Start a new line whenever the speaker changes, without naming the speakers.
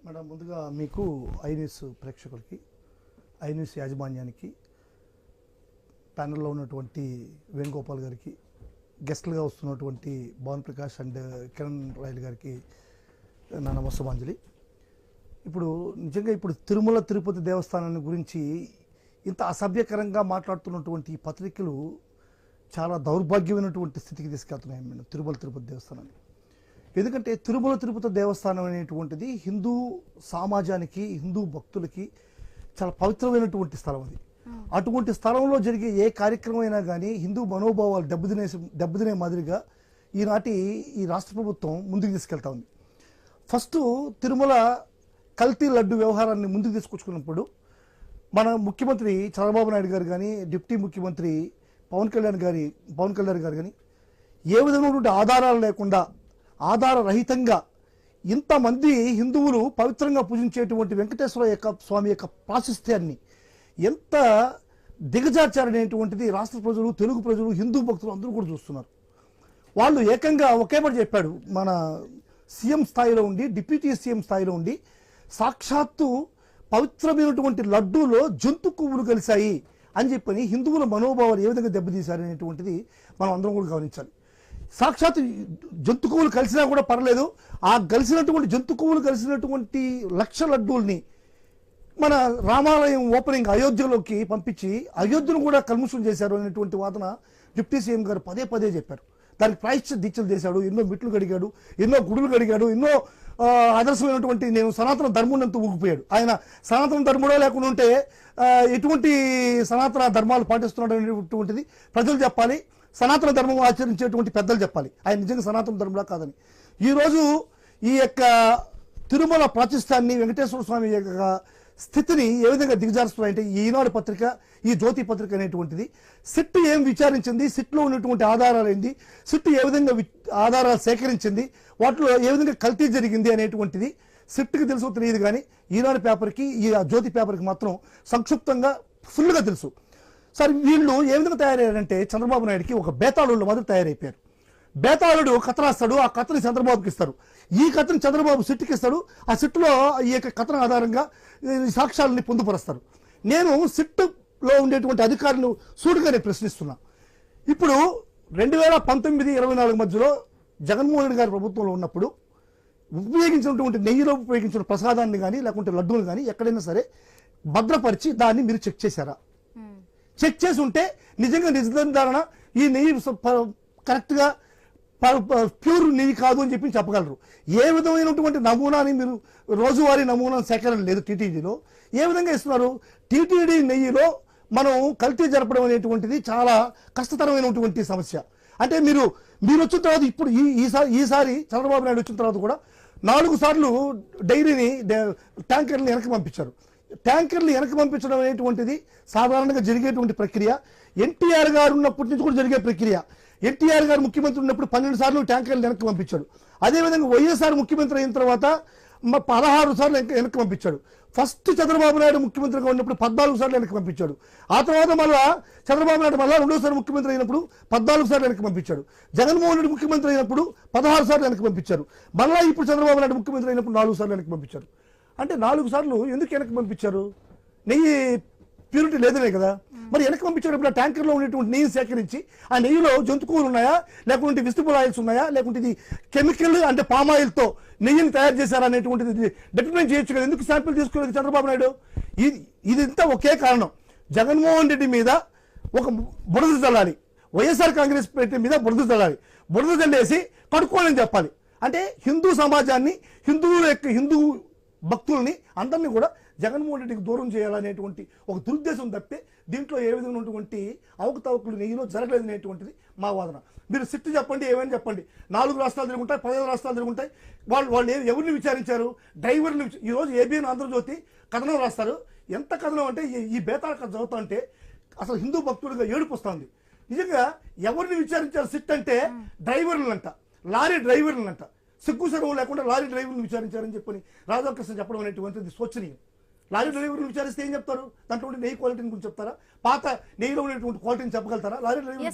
Madam ముందుగా మీకు I news ప్రేక్షకులకి ఐ న్యూస్ యాజమాన్యానికి ప్యానెల్లో ఉన్నటువంటి వేణుగోపాల్ గారికి గెస్ట్లుగా వస్తున్నటువంటి భాను ప్రకాష్ అండ్ కిరణ్ రాయల్ గారికి నా నమస్సమాంజలి. ఇప్పుడు నిజంగా ఇప్పుడు తిరుమల తిరుపతి దేవస్థానాన్ని గురించి ఇంత అసభ్యకరంగా మాట్లాడుతున్నటువంటి ఈ పత్రికలు చాలా దౌర్భాగ్యమైనటువంటి స్థితికి తీసుకెళ్తున్నాయి మేడం తిరుమల తిరుపతి దేవస్థానాన్ని. ఎందుకంటే తిరుమల తిరుపతి దేవస్థానం అనేటువంటిది హిందూ సమాజానికి హిందూ భక్తులకి చాలా పవిత్రమైనటువంటి స్థలం. అది అటువంటి స్థలంలో జరిగే ఏ కార్యక్రమం అయినా కానీ హిందూ మనోభావాలు దెబ్బతినే మాదిరిగా ఈనాటి ఈ రాష్ట్ర ప్రభుత్వం ముందుకు తీసుకెళ్తా ఉంది. ఫస్ట్ తిరుమల కల్తీ లడ్డు వ్యవహారాన్ని ముందుకు తీసుకొచ్చుకున్నప్పుడు మన ముఖ్యమంత్రి చంద్రబాబు నాయుడు గారు కానీ డిప్యూటీ ముఖ్యమంత్రి పవన్ కళ్యాణ్ గారు కానీ ఏ విధమైనటువంటి ఆధారాలు లేకుండా ఆధారరహితంగా ఇంతమంది హిందువులు పవిత్రంగా పూజించేటువంటి వెంకటేశ్వర స్వామి యొక్క ప్రాశస్త్యాన్ని ఎంత దిగజార్చారనేటువంటిది రాష్ట్ర ప్రజలు, తెలుగు ప్రజలు, హిందూ భక్తులు అందరూ కూడా చూస్తున్నారు. వాళ్ళు ఏకంగా ఒకేపటి చెప్పాడు, మన సీఎం స్థాయిలో ఉండి డిప్యూటీ సీఎం స్థాయిలో ఉండి సాక్షాత్తు పవిత్రమైనటువంటి లడ్డూలో జంతు కొవ్వులు కలిశాయి అని చెప్పని హిందువుల మనోభావాలు ఏ విధంగా దెబ్బతీశారనేటువంటిది మనం అందరం కూడా గమనించాలి. సాక్షాత్ జంతు కొవ్వులు కలిసినా కూడా పర్లేదు, ఆ కలిసినటువంటి జంతు కొవ్వులు కలిసినటువంటి లక్ష లడ్డూల్ని మన రామాలయం ఓపెనింగ్ అయోధ్యలోకి పంపించి అయోధ్యను కూడా కల్ముషం చేశారు అనేటువంటి వాదన డిప్యూటీ సీఎం గారు పదే పదే చెప్పారు. దానికి ప్రాయశ్చిత్త దీక్షలు చేశాడు, ఎన్నో మెట్లు గడిగాడు, ఎన్నో గుడులు గడిగాడు, ఎన్నో ఆదర్శమైనటువంటి నేను సనాతన ధర్మం ఊగిపోయాడు. ఆయన సనాతన ధర్ముడో లేకుండా ఉంటే ఎటువంటి సనాతన ధర్మాలు పాటిస్తున్నాడు అనేటువంటిది ప్రజలు చెప్పాలి, సనాతన ధర్మం ఆచరించేటువంటి పెద్దలు చెప్పాలి ఆయన నిజంగా సనాతన ధర్మంలా కాదని. ఈరోజు ఈ యొక్క తిరుమల ప్రాతిష్ఠాన్ని వెంకటేశ్వర స్వామి యొక్క స్థితిని ఏ విధంగా దిగజారుస్తున్నాయంటే ఈనాడు పత్రిక, ఈ జ్యోతి పత్రిక అనేటువంటిది సిట్ ఏం విచారించింది, సిట్లో ఉన్నటువంటి ఆధారాలు ఏంది, సిట్ ఏ విధంగా ఆధారాలు సేకరించింది, వాటిలో ఏ విధంగా కల్తీ జరిగింది అనేటువంటిది సిట్కి తెలుసు తెలియదు, కానీ ఈనాడు పేపర్కి ఈ జ్యోతి పేపర్కి మాత్రం సంక్షిప్తంగా ఫుల్గా తెలుసు. సరే వీళ్ళు ఏ విధంగా తయారయ్యారంటే చంద్రబాబు నాయుడుకి ఒక బేతాళుల మాదిరి తయారైపోయారు. బేతాళుడు కథ రాస్తాడు, ఆ కథని చంద్రబాబుకి ఇస్తారు, ఈ కథని చంద్రబాబు సిట్కి ఇస్తాడు, ఆ సిట్లో ఈ యొక్క కథన ఆధారంగా సాక్ష్యాలని పొందుపరుస్తారు. నేను సిట్లో ఉండేటువంటి అధికారులు సూటిగానే ప్రశ్నిస్తున్నా. ఇప్పుడు 2019-24 మధ్యలో జగన్మోహన్ రెడ్డి గారి ప్రభుత్వంలో ఉన్నప్పుడు ఉపయోగించినటువంటి నెయ్యిలో ఉపయోగించిన ప్రసాదాన్ని కానీ లేకుంటే లడ్డూలు కానీ ఎక్కడైనా సరే భద్రపరిచి దాన్ని మీరు చెక్ చేశారా? చెక్ చేసి ఉంటే నిజంగా నిర్ధారణ ఈ నెయ్యి కరెక్ట్గా ప్యూర్ నెయ్యి కాదు అని చెప్పి చెప్పగలరు. ఏ విధమైనటువంటి నమూనాని మీరు రోజువారీ నమూనా సేకరణ లేదు టీటీడీలో. ఏ విధంగా ఇస్తున్నారు? టీటీడీ నెయ్యిలో మనం కల్తీ జరపడం అనేటువంటిది చాలా కష్టతరమైనటువంటి సమస్య. అంటే మీరు వచ్చిన తర్వాత ఇప్పుడు ఈసారి చంద్రబాబు నాయుడు వచ్చిన తర్వాత కూడా 4 సార్లు డైరీని ట్యాంకర్ని వెనక్కి పంపించారు. ట్యాంకర్లు వెనక్కి పంపించడం అనేటువంటిది సాధారణంగా జరిగేటువంటి ప్రక్రియ. ఎన్టీఆర్ గారు ఉన్నప్పటి నుంచి కూడా జరిగే ప్రక్రియ. ఎన్టీఆర్ గారు ముఖ్యమంత్రి ఉన్నప్పుడు 12 సార్లు ట్యాంకర్లు వెనక్కి పంపించాడు. అదేవిధంగా వైఎస్ఆర్ ముఖ్యమంత్రి అయిన తర్వాత 16 సార్లు వెనక్కి పంపించాడు. ఫస్ట్ చంద్రబాబు నాయుడు ముఖ్యమంత్రిగా ఉన్నప్పుడు 14 సార్లు వెనక్కి పంపించాడు. ఆ తర్వాత మళ్ళా చంద్రబాబు నాయుడు మళ్ళా 2వ సారి ముఖ్యమంత్రి అయినప్పుడు 14 సార్లు వెనక్కి పంపించాడు. జగన్మోహన్ రెడ్డి ముఖ్యమంత్రి అయినప్పుడు 16 సార్లు వెనక్కి పంపించారు. మళ్ళా ఇప్పుడు చంద్రబాబు నాయుడు ముఖ్యమంత్రి అయినప్పుడు 4 సార్లు వెనక్కి పంపించారు. అంటే 4 సార్లు ఎందుకు వెనక్కి పంపించారు? నెయ్యి ప్యూరిటీ లేదనే కదా. మరి వెనక్కి పంపించేటప్పుడు ఆ ట్యాంకర్లో ఉండేటువంటి నెయ్యి సేకరించి ఆ నెయ్యిలో జంతువులు ఉన్నాయా, లేకుంటే విజిటబుల్ ఆయిల్స్ ఉన్నాయా, లేకుంటే ఇది కెమికల్ అంటే పామాయిల్తో నెయ్యిని తయారు చేశారా అనేటువంటిది డిటర్మైన్ చేయొచ్చు కదా. ఎందుకు శాంపిల్ తీసుకోలేదు చంద్రబాబు నాయుడు? ఇదంతా ఒకే కారణం. జగన్మోహన్ రెడ్డి మీద ఒక బురద చల్లాలి, వైఎస్ఆర్ కాంగ్రెస్ పార్టీ మీద బురద చల్లాలి, బురద చల్లేసి కడుక్కోవాలని చెప్పాలి. అంటే హిందూ సమాజాన్ని, హిందూ భక్తుల్ని అందరినీ కూడా జగన్మోహన్ రెడ్డికి దూరం చేయాలనేటువంటి ఒక దురుద్దేశం తప్పితే దీంట్లో ఏ విధమైనటువంటి అవకతవకలు నెయ్యిలో జరగలేదు అనేటువంటిది మా వాదన. మీరు సిట్టు చెప్పండి, ఏమైనా చెప్పండి, 4 రాష్ట్రాలు తిరుగుంటాయి, 15 రాష్ట్రాలు తిరుగుంటాయి. వాళ్ళు ఎవరిని విచారించారు? డ్రైవర్ని. ఈరోజు ఏబిఎన్ ఆంధ్రజ్యోతి కథనం రాస్తారు. ఎంత కథనం అంటే ఈ బేతాళ కథ చదువుతా అంటే అసలు హిందూ భక్తుడిగా ఏడుపు వస్తుంది. నిజంగా ఎవరిని విచారించారు సిట్ అంటే డ్రైవర్లంట, లారీ డ్రైవర్లంట. సిగ్గు సర్వం లేకుండా లారీ డ్రైవర్ని విచారించారని చెప్పని రాధాకృష్ణ చెప్పడం అనేటువంటిది శోచనీయం. లారీ డ్రైవర్ని విచారిస్తే ఏం చెప్తారు? దాంట్లో నెయ్యి క్వాలిటీని గురించి చెప్తారా? పాత నెయ్యిలో ఉండేటువంటి క్వాలిటీని చెప్పగలుగుతారా? Lorry driver